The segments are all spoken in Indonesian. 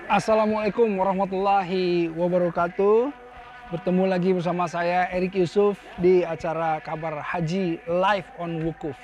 Assalamualaikum warahmatullahi wabarakatuh. Bertemu lagi bersama saya Erik Yusuf di acara Kabar Haji Live on Wukuf.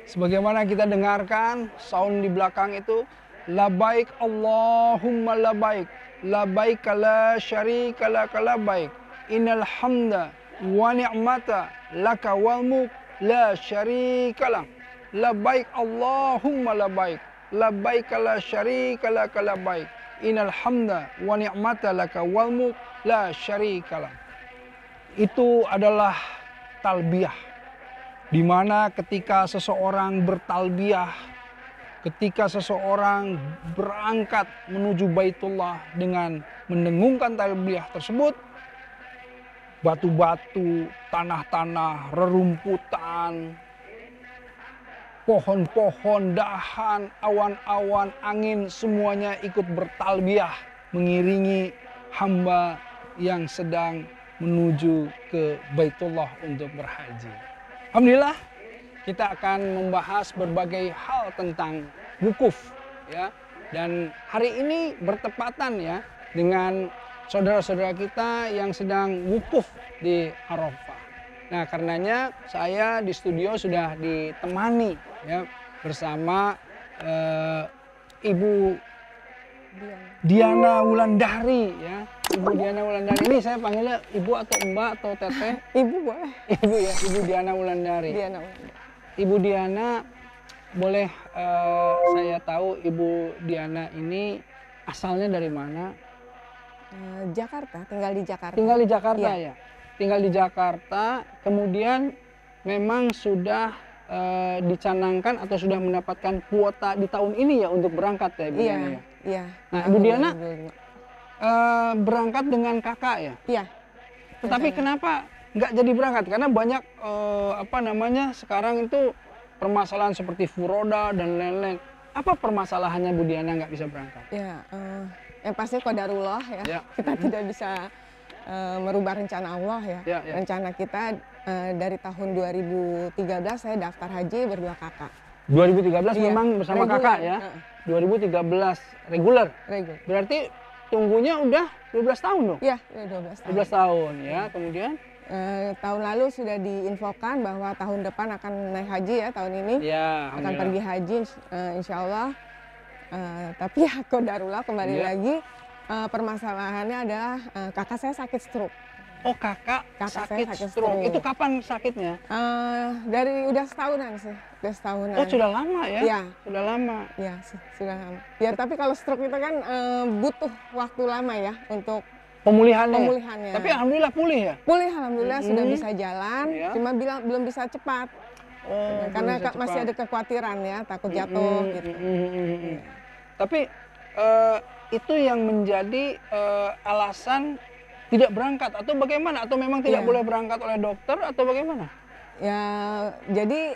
Sebagaimana kita dengarkan sound di belakang itu, labaik Allahumma labaik, labaik la syarika laka labaik, innal hamda wa ni'mata laka wal mulk la syarika lak, labaik Allahumma labaik, labaik la syarika laka labaik, innal hamda wa ni'mata laka wal mulk la syarika lak. Itu adalah talbiyah, di mana ketika seseorang bertalbiyah, ketika seseorang berangkat menuju Baitullah dengan mendengungkan talbiyah tersebut, batu-batu, tanah-tanah, rerumputan, pohon-pohon, dahan, awan-awan, angin, semuanya ikut bertalbiyah mengiringi hamba yang sedang menuju ke Baitullah untuk berhaji. Alhamdulillah, kita akan membahas berbagai hal tentang wukuf, ya. Dan hari ini bertepatan ya dengan saudara-saudara kita yang sedang wukuf di Arafah. Nah, karenanya saya di studio sudah ditemani ya bersama Ibu Diana Wulandari ya. Ibu Diana Wulandari ini saya panggilnya Ibu atau Mbak atau Teteh? Ibu boleh. Ibu ya, Ibu Diana Wulandari. Diana Wulandari. Ibu Diana, boleh saya tahu Ibu Diana ini asalnya dari mana? Jakarta, tinggal di Jakarta. Tinggal di Jakarta ya. Ya. Tinggal di Jakarta, kemudian memang sudah dicanangkan atau sudah mendapatkan kuota di tahun ini ya untuk berangkat ya Ibu Iya, Diana ya? iya. Nah Ibu Diana berangkat dengan kakak ya? Iya. Tetapi kenapa nggak jadi berangkat? Karena banyak sekarang itu permasalahan seperti furoda dan lain-lain. Apa permasalahannya Bu Diana nggak bisa berangkat? Ya, yang pasti qadarullah ya. Ya. Kita tidak bisa merubah rencana Allah ya. Ya, ya. Rencana kita dari tahun 2013 saya daftar haji berdua kakak. 2013 Iya, memang bersama reguler. kakak ya? 2013 reguler. Reguler. Berarti tunggunya udah 12 tahun dong? Iya, 12 tahun. 12 tahun ya, kemudian? Tahun lalu sudah diinfokan bahwa tahun depan akan naik haji ya tahun ini. Ya, akan pergi haji insya Allah. Tapi ya qadarullah kembali Ya. lagi permasalahannya adalah kakak saya sakit stroke. Oh kakak Kakak sakit saya sakit stroke. stroke. Itu kapan sakitnya? Dari udah setahunan sih, udah setahunan. Oh sudah lama ya? Iya. Sudah lama. Ya sudah lama. Ya tapi kalau stroke itu kan butuh waktu lama ya untuk Pemulihannya. pemulihannya. Tapi alhamdulillah pulih ya? Pulih alhamdulillah sudah bisa jalan, Ya. cuma belum bisa cepat. Oh, Karena belum bisa masih cepat. ada kekhawatiran ya, takut jatuh gitu. Iya. Tapi itu yang menjadi alasan tidak berangkat atau bagaimana? Atau memang tidak Iya. boleh berangkat oleh dokter atau bagaimana? Ya, jadi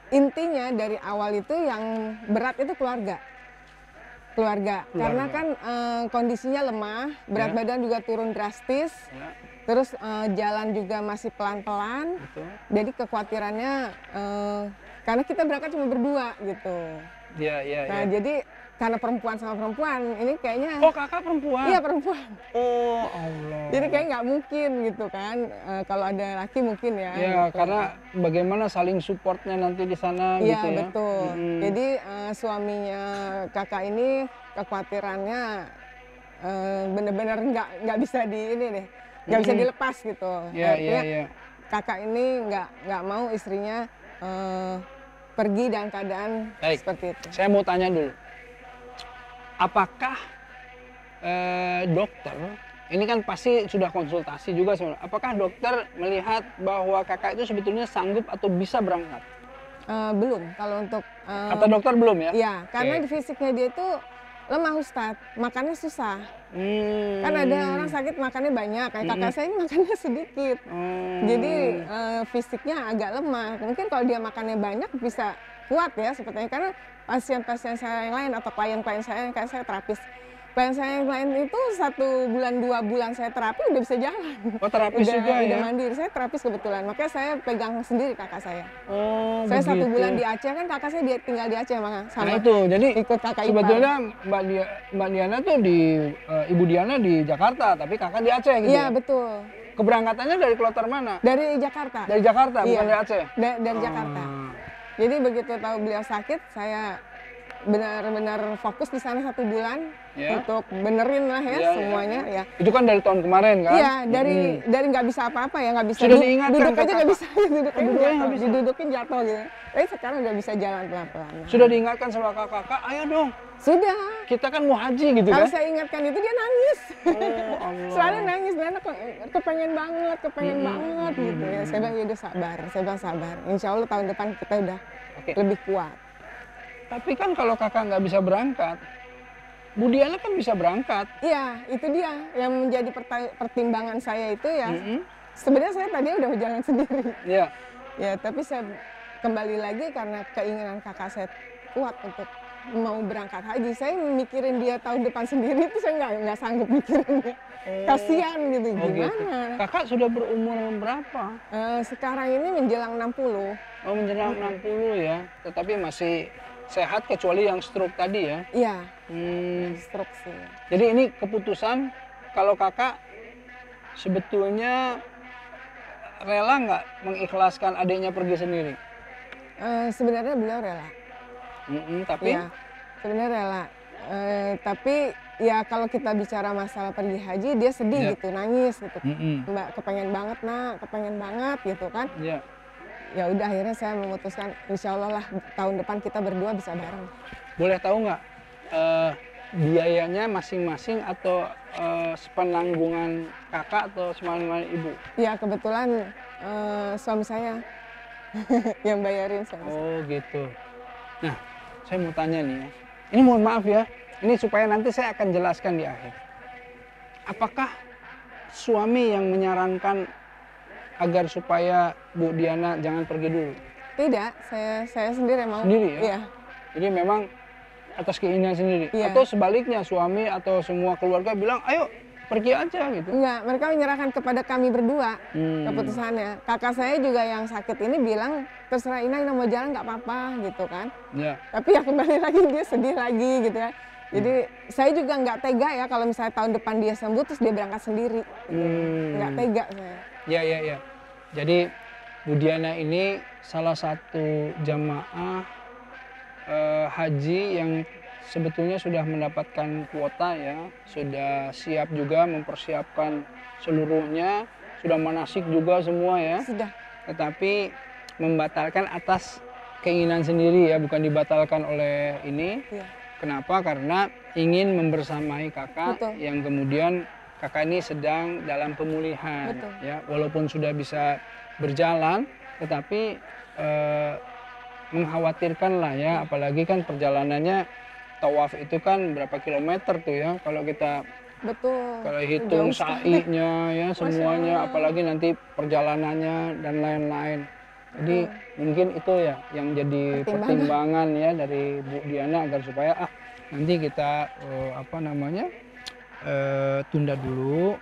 intinya dari awal itu yang berat itu keluarga. Karena kan kondisinya lemah, berat Ya. badan juga turun drastis, Ya, terus jalan juga masih pelan-pelan. betul. Jadi kekhawatirannya karena kita berangkat cuma berdua gitu. Iya, iya, Nah, iya. jadi karena perempuan sama perempuan, ini kayaknya Oh, kakak perempuan? iya perempuan. Oh, Allah. Jadi kayak nggak mungkin gitu kan. Kalau ada laki mungkin ya. Ya, gitu. karena bagaimana saling supportnya nanti di sana Iya gitu ya. betul. Mm-mm. Jadi suaminya kakak ini kekhawatirannya bener-bener nggak bisa nggak bisa dilepas gitu. Iya, iya, Artinya iya. kakak ini nggak mau istrinya pergi dalam keadaan Baik. seperti itu. Saya mau tanya dulu. Apakah dokter, ini kan pasti sudah konsultasi juga sebenarnya. Apakah dokter melihat bahwa kakak itu sebetulnya sanggup atau bisa berangkat? Belum. Kalau untuk Kata dokter belum ya? ya karena Oke. di fisiknya dia itu lemah Ustadz, makannya susah. Kan ada orang sakit makannya banyak, kayak kakak saya ini makannya sedikit. Jadi fisiknya agak lemah. Mungkin kalau dia makannya banyak bisa kuat ya sepertinya. Karena pasien-pasien saya yang lain atau klien-klien saya, kayak saya terapis Plan saya yang lain itu 1 bulan 2 bulan saya terapi udah bisa jalan. Oh, terapis juga Udah ya? mandiri. Saya terapis kebetulan. Makanya saya pegang sendiri kakak saya. Oh, Saya 1 begitu. bulan di Aceh, kan kakak saya tinggal di Aceh Nah sama itu, jadi ikut kakak ipar. sebetulnya Mbak Diana tuh Ibu Diana di Jakarta, tapi kakak di Aceh gitu Iya ya? betul. Keberangkatannya dari kloter mana? Dari Jakarta. Dari Jakarta, Iya. bukan dari Aceh? Dari Jakarta. Jadi begitu tahu beliau sakit, saya benar-benar fokus di sana 1 bulan untuk benerin lah ya semuanya ya. Itu kan dari tahun kemarin kan? Iya, dari nggak bisa apa-apa ya, nggak bisa Sudah diingatkan duduk ke aja nggak kakak? bisa, duduk Duduknya nggak bisa? didudukin jatuh gitu. Tapi sekarang udah bisa jalan pelan-pelan. Sudah diingatkan sama kakak, ayo dong, Sudah. kita kan mau haji gitu Kalau kan? saya ingatkan itu dia nangis. Oh, Allah. Selalu nangis, dan kepengen banget gitu ya. Saya bilang ya udah sabar, saya bilang sabar. Insya Allah tahun depan kita udah lebih kuat. Tapi kan kalau kakak nggak bisa berangkat, Bu Diana kan bisa berangkat. Iya, itu dia yang menjadi pertimbangan saya itu ya. Sebenarnya saya tadi udah jalan sendiri. Iya. Ya, tapi saya kembali lagi karena keinginan kakak saya kuat untuk mau berangkat haji. Saya mikirin dia tahun depan sendiri itu saya nggak sanggup mikirinnya. Kasihan gitu, gimana? Gitu. Kakak sudah berumur berapa? Sekarang ini menjelang 60. Oh, menjelang 60 ya. Tetapi masih sehat kecuali yang stroke tadi ya? Iya, stroke sih. Jadi ini keputusan kalau kakak sebetulnya rela nggak mengikhlaskan adiknya pergi sendiri? Sebenarnya beliau rela. Tapi? Ya, sebenarnya rela. Tapi ya kalau kita bicara masalah pergi haji, dia sedih gitu, nangis gitu. Mbak, kepengen banget nak, kepengen banget gitu kan. Iya. Ya udah akhirnya saya memutuskan insya Allah lah tahun depan kita berdua bisa bareng. Boleh tahu nggak biayanya masing-masing atau sepenanggungan kakak atau sepenanggungan ibu? Ya kebetulan suami saya yang bayarin saya. Oh gitu. Nah, saya mau tanya nih ya. Ini mohon maaf ya. Ini supaya nanti saya akan jelaskan di akhir. Apakah suami yang menyarankan agar supaya Bu Diana jangan pergi dulu? Tidak, saya sendiri mau. Sendiri ya? Iya. Jadi memang atas keinginan sendiri? Iya. Atau sebaliknya suami atau semua keluarga bilang, ayo pergi aja gitu? Enggak, mereka menyerahkan kepada kami berdua keputusannya. Kakak saya juga yang sakit ini bilang, terserah Ina mau jalan nggak apa-apa gitu kan. Iya. Tapi ya kembali lagi dia sedih lagi gitu ya. Jadi saya juga nggak tega ya kalau misalnya tahun depan dia sembuh terus dia berangkat sendiri. Nggak tega saya. Iya. Jadi Bu Diana ini salah satu jamaah haji yang sebetulnya sudah mendapatkan kuota ya, sudah siap juga mempersiapkan seluruhnya, sudah manasik juga semua ya. Sudah. Tetapi membatalkan atas keinginan sendiri ya, bukan dibatalkan oleh ini. Iya. Kenapa? Karena ingin membersamai kakak. Betul. Yang kemudian kakak ini sedang dalam pemulihan. Betul. Ya, walaupun sudah bisa berjalan, tetapi mengkhawatirkan lah ya, apalagi kan perjalanannya tawaf itu kan berapa kilometer tuh ya, kalau kita kalau hitung sa'inya ya semuanya, apalagi nanti perjalanannya dan lain-lain. Jadi mungkin itu ya yang jadi pertimbangan ya dari Bu Diana agar supaya nanti kita tunda dulu.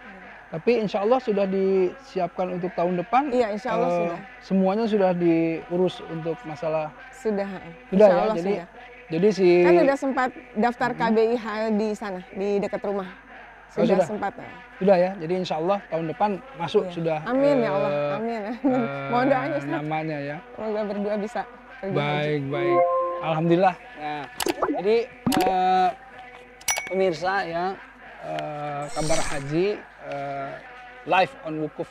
Tapi insya Allah sudah disiapkan untuk tahun depan. Iya, insya Allah sudah. Semuanya sudah diurus untuk masalah. Sudah Sudah insya ya. Allah Jadi, sudah. Jadi kan udah sempat daftar KBIH di sana, di dekat rumah. Sudah sempat. Sudah ya. Jadi insya Allah tahun depan masuk sudah. Amin ya Allah. Amin. Mohon doanya Ustaz. Namanya ya. Semoga berdua bisa pergi baik. Alhamdulillah. Nah, jadi pemirsa ya, kabar haji live on Wukuf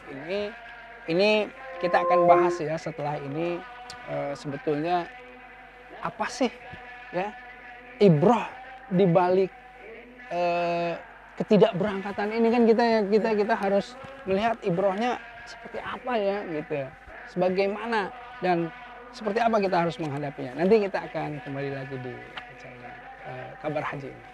ini kita akan bahas ya setelah ini sebetulnya apa sih ya ibrah di balik ketidakberangkatan ini, kan kita harus melihat ibrahnya seperti apa ya gitu ya, sebagaimana dan seperti apa kita harus menghadapinya. Nanti kita akan kembali lagi di acara kabar haji ini.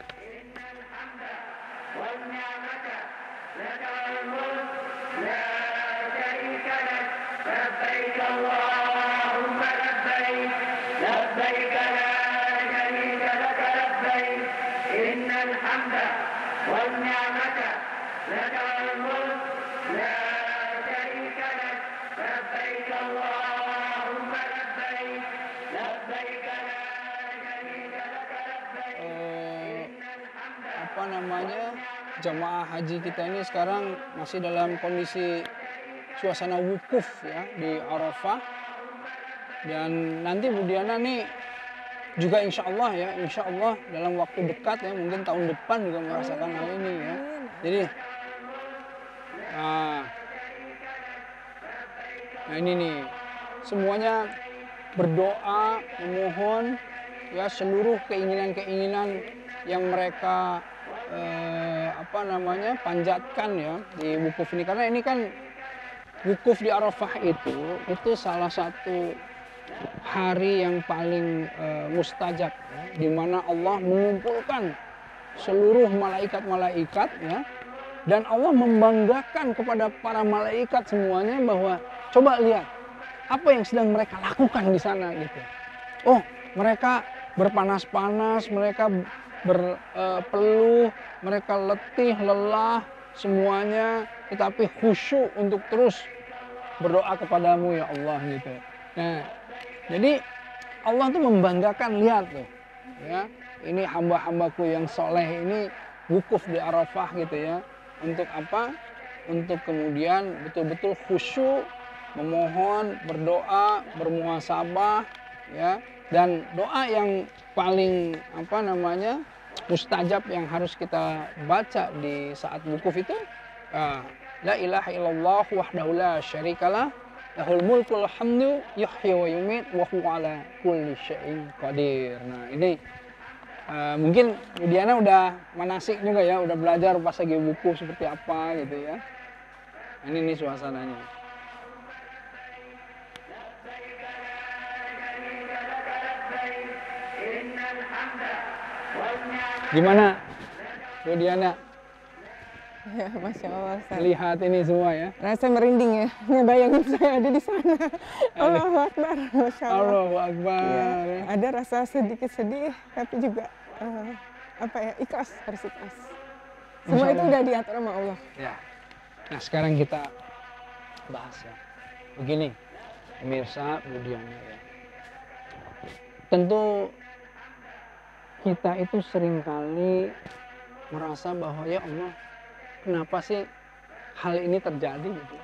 لبيك اللهم لبيك لبيك لا شريك لك لبيك إن الحمد لك الملك لا شريك لك لبيك اللهم لبيك لبيك لا شريك لك لبيك Apa namanya, jamaah haji kita ini sekarang masih dalam kondisi suasana wukuf ya di Arafah. Dan nanti Bu Diana nih juga insya Allah dalam waktu dekat ya, mungkin tahun depan juga merasakan hal ini ya. Jadi nah ini nih, semuanya berdoa, memohon ya seluruh keinginan-keinginan yang mereka panjatkan ya di wukuf ini. Karena ini kan wukuf di Arafah itu salah satu hari yang paling mustajab ya, di mana Allah mengumpulkan seluruh malaikat-malaikat ya, dan Allah membanggakan kepada para malaikat semuanya bahwa coba lihat apa yang sedang mereka lakukan di sana gitu. Oh, mereka berpanas-panas, mereka berpeluh, mereka letih, lelah semuanya, tetapi khusyuk untuk terus berdoa kepadamu ya Allah gitu. Nah, jadi Allah tuh membanggakan, lihat tuh ya, ini hamba-hambaku yang soleh ini wukuf di Arafah gitu ya. Untuk apa? Untuk kemudian betul-betul khusyuk, memohon, berdoa, bermuhasabah ya. Dan doa yang paling mustajab yang harus kita baca di saat wukuf itu la ilaha illallah wahdahu la syarikalah lahul mulkul hamdu yuhyi wa yumit wa huwa ala kulli syai'in qadir. Nah, ini mungkin Bu Diana udah manasik juga ya, udah belajar pas lagi wukuf seperti apa gitu ya. Ini nih suasananya. Gimana Bu Diana? Ya, Masya Allah. Ustaz. Lihat ini semua ya. Rasa merinding ya, ngebayangin saya ada di sana. Allahu Akbar, Masya Allah. Allahu Akbar. Ya, ada rasa sedikit sedih, tapi juga ikhlas, harus ikhlas. Semua itu udah diatur sama Allah. Ya. Nah, sekarang kita bahas ya. Begini, pemirsa Bu Diana ya. Tentu kita itu seringkali merasa bahwa ya Allah, kenapa sih hal ini terjadi gitu?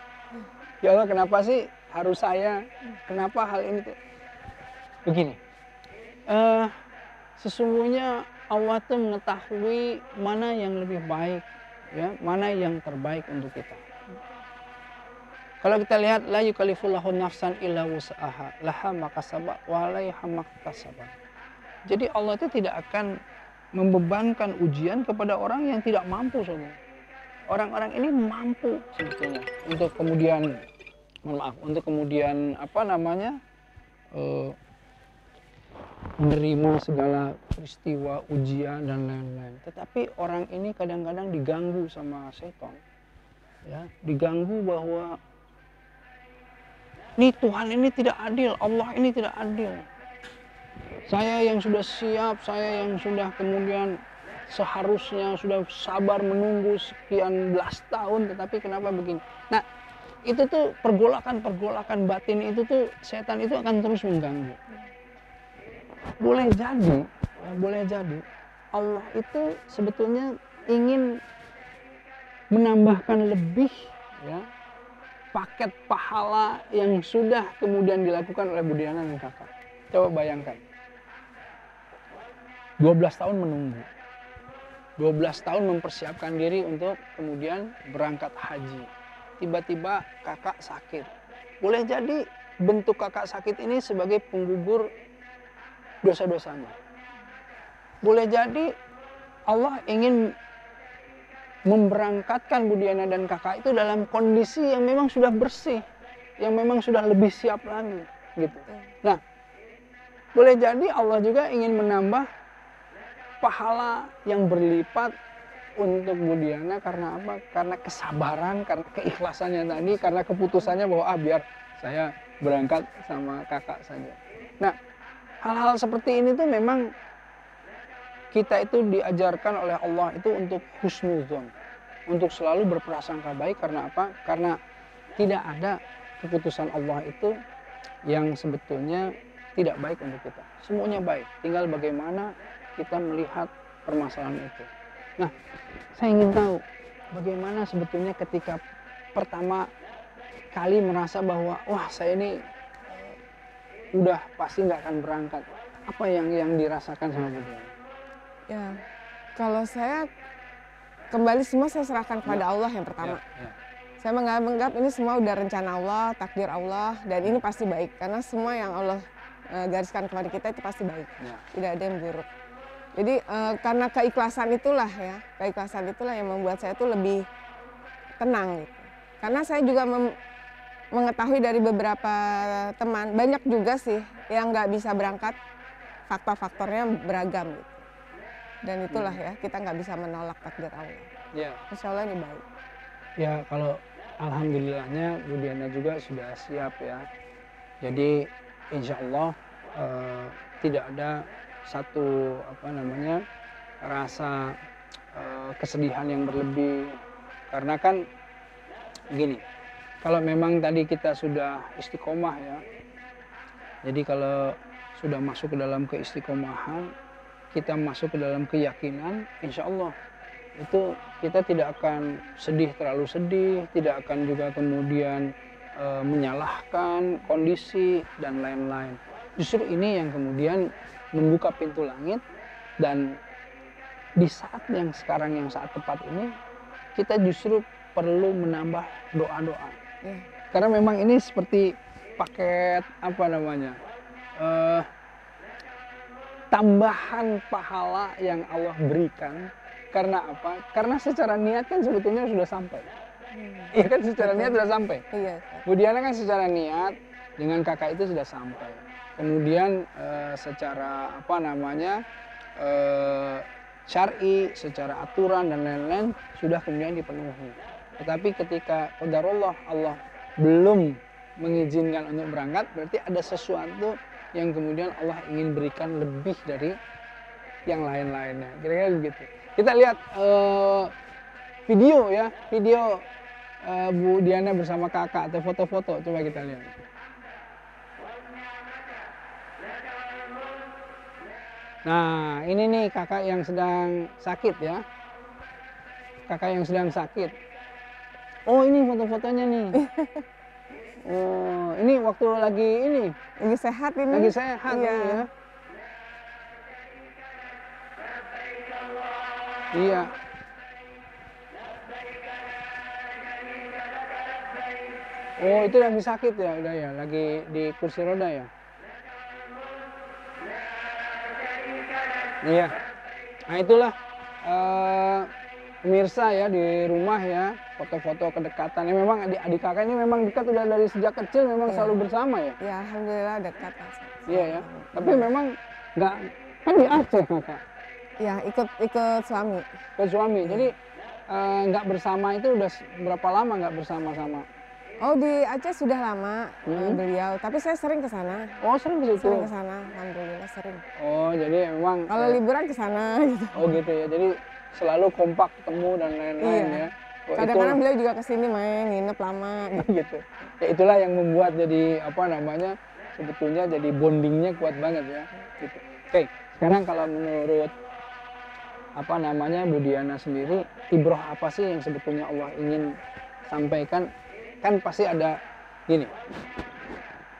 Ya Allah, kenapa sih harus saya? Kenapa hal ini? Begini, sesungguhnya Allah tuh mengetahui mana yang lebih baik, ya, mana yang terbaik untuk kita. Kalau kita lihat la yukallifullahu nafsan illa wus'aha laha makasabat wa 'alaiha maktasabat. Jadi Allah itu tidak akan membebankan ujian kepada orang yang tidak mampu saudara. Orang-orang ini mampu sebetulnya untuk kemudian menerima segala peristiwa, ujian dan lain-lain. Tetapi orang ini kadang-kadang diganggu sama setan. Ya, diganggu bahwa nih Tuhan ini tidak adil, Allah ini tidak adil. Saya yang sudah siap, saya yang sudah kemudian seharusnya sudah sabar menunggu sekian belas tahun, tetapi kenapa begini? Nah, itu tuh pergolakan batin itu tuh setan itu akan terus mengganggu. Boleh jadi Allah itu sebetulnya ingin menambahkan lebih ya paket pahala yang sudah kemudian dilakukan oleh Bu Diana dan kakak. Coba bayangkan. 12 tahun menunggu. 12 tahun mempersiapkan diri untuk kemudian berangkat haji. Tiba-tiba kakak sakit. Boleh jadi bentuk kakak sakit ini sebagai penggugur dosa-dosanya. Boleh jadi Allah ingin memberangkatkan Bu Diana dan kakak itu dalam kondisi yang memang sudah bersih, yang memang sudah lebih siap lagi, gitu. Nah, boleh jadi Allah juga ingin menambah pahala yang berlipat untuk Bu Diana karena apa? Karena kesabaran, karena keikhlasannya tadi, karena keputusannya bahwa biar saya berangkat sama kakak saja. Nah, hal-hal seperti ini tuh memang kita itu diajarkan oleh Allah itu untuk husnuzon, untuk selalu berprasangka baik. Karena apa? Karena tidak ada keputusan Allah itu yang sebetulnya tidak baik untuk kita. Semuanya baik, tinggal bagaimana kita melihat permasalahan itu. Nah, saya ingin tahu bagaimana sebetulnya ketika pertama kali merasa bahwa wah, saya ini udah pasti nggak akan berangkat. Apa yang dirasakan sama Bu Diana? Ya, kalau saya kembali semua saya serahkan kepada Allah yang pertama. Saya menganggap ini semua udah rencana Allah, takdir Allah, dan ini pasti baik. Karena semua yang Allah gariskan kepada kita itu pasti baik. Tidak ada yang buruk. Jadi karena keikhlasan itulah yang membuat saya tuh lebih tenang gitu. Karena saya juga mengetahui dari beberapa teman, banyak juga sih yang nggak bisa berangkat, faktor-faktornya beragam gitu. Dan itulah ya, kita nggak bisa menolak takdir Allah. Ya. Insya Allah ini baik. Ya, kalau alhamdulillahnya Bu Diana juga sudah siap ya. Jadi insya Allah tidak ada satu rasa kesedihan yang berlebih. Karena kan gini, kalau memang tadi kita sudah istiqomah ya, jadi kalau sudah masuk ke dalam keistiqomahan, kita masuk ke dalam keyakinan, insya Allah itu kita tidak akan terlalu sedih, tidak akan juga kemudian menyalahkan kondisi dan lain-lain. Justru ini yang kemudian membuka pintu langit, dan di saat yang sekarang yang saat tepat ini kita justru perlu menambah doa-doa. Karena memang ini seperti paket tambahan pahala yang Allah berikan. Karena apa? Karena secara niat kan sebetulnya sudah sampai. Iya kan, secara niat sudah sampai. Iya. Bu Diana kan secara niat dengan kakak itu sudah sampai. Kemudian secara syar'i, secara aturan dan lain-lain sudah kemudian dipenuhi. Tetapi ketika qadarullah, Allah belum mengizinkan untuk berangkat, berarti ada sesuatu yang kemudian Allah ingin berikan lebih dari yang lain-lainnya. Kira-kira begitu. Kita lihat video Bu Diana bersama kakak atau foto-foto, coba kita lihat. Nah, ini nih kakak yang sedang sakit ya. Kakak yang sedang sakit. Oh, ini foto-fotonya nih. Oh, ini waktu lagi sehat ini. Lagi sehat iya. Ya. Iya. Oh, itu lagi sakit ya, udah ya, lagi di kursi roda ya. Iya. Nah, itulah pemirsa ya di rumah ya, foto-foto kedekatan. Ya, memang adik kakak ini memang dekat, udah dari sejak kecil memang selalu bersama ya. Ya, alhamdulillah dekat. Iya ya. Tapi memang nggak, kan di Aceh kakak. Ya, ikut suami. Ikut suami. Jadi nggak bersama itu udah berapa lama nggak bersama-sama? Oh, di Aceh sudah lama beliau, tapi saya sering ke sana. Oh, sering ke situ. Sering ke sana, alhamdulillah sering. Oh, jadi memang kalau liburan ke sana gitu. Oh, gitu ya. Jadi selalu kompak ketemu dan lain-lain ya. Oh, kadang-kadang beliau juga ke sini main, nginep lama gitu. Ya, itulah yang membuat jadi sebetulnya jadi bondingnya kuat banget ya. Gitu. Oke, sekarang kalau menurut Bu Diana sendiri, ibrah apa sih yang sebetulnya Allah ingin sampaikan? Kan pasti ada gini,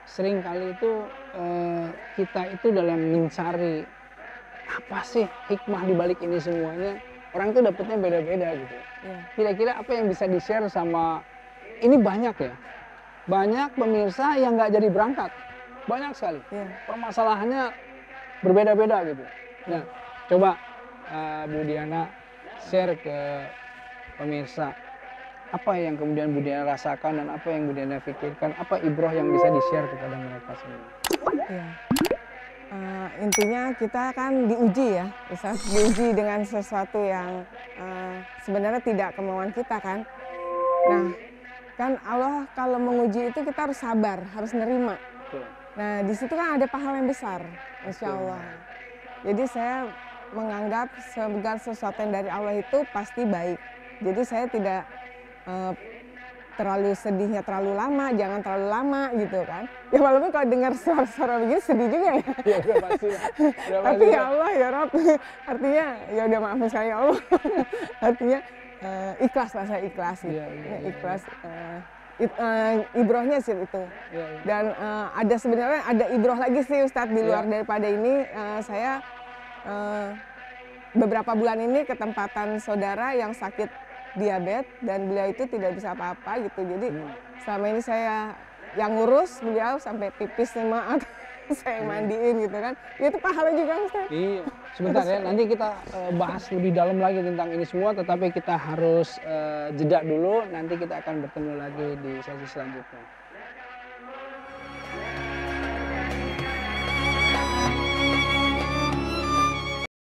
sering kali itu kita itu dalam mencari apa sih hikmah di balik ini semuanya, orang itu dapetnya beda-beda gitu. Kira-kira apa yang bisa di-share sama, ini banyak ya, banyak pemirsa yang nggak jadi berangkat, banyak sekali. Permasalahannya berbeda-beda gitu. Nah, coba Bu Diana share ke pemirsa, apa yang kemudian Bu Diana rasakan dan apa yang Bu Diana pikirkan, apa ibrah yang bisa di-share kepada mereka semua. Ya. Intinya kita kan diuji ya, bisa diuji dengan sesuatu yang sebenarnya tidak kemauan kita kan. Nah, kan Allah kalau menguji itu kita harus sabar, harus nerima. Nah, di situ kan ada pahala yang besar, insya Allah. Jadi saya menganggap segala sesuatu yang dari Allah itu pasti baik. Jadi saya tidak terlalu sedihnya terlalu lama, jangan terlalu lama gitu kan. Ya walaupun kalau dengar suara-suara begini sedih juga ya. Ya udah pasti lah. Udah Tapi pasti ya lah. Allah ya Rob, artinya ya udah maafin saya ya Allah. Artinya ikhlas lah, saya ikhlas gitu. Iya, iya, iya. Ikhlas. Ibrohnya sih itu. Iya, iya. Dan ada sebenarnya ada ibroh lagi sih Ustadz di luar Iya. daripada ini. Saya beberapa bulan ini ketempatan saudara yang sakit diabetes dan beliau itu tidak bisa apa-apa gitu. Jadi selama ini saya yang ngurus beliau sampai pipis sama saya mandiin gitu kan. Itu pahala juga Ustaz. Iya, sebentar ya. Nanti kita bahas lebih dalam lagi tentang ini semua, tetapi kita harus jeda dulu. Nanti kita akan bertemu lagi di sesi selanjutnya.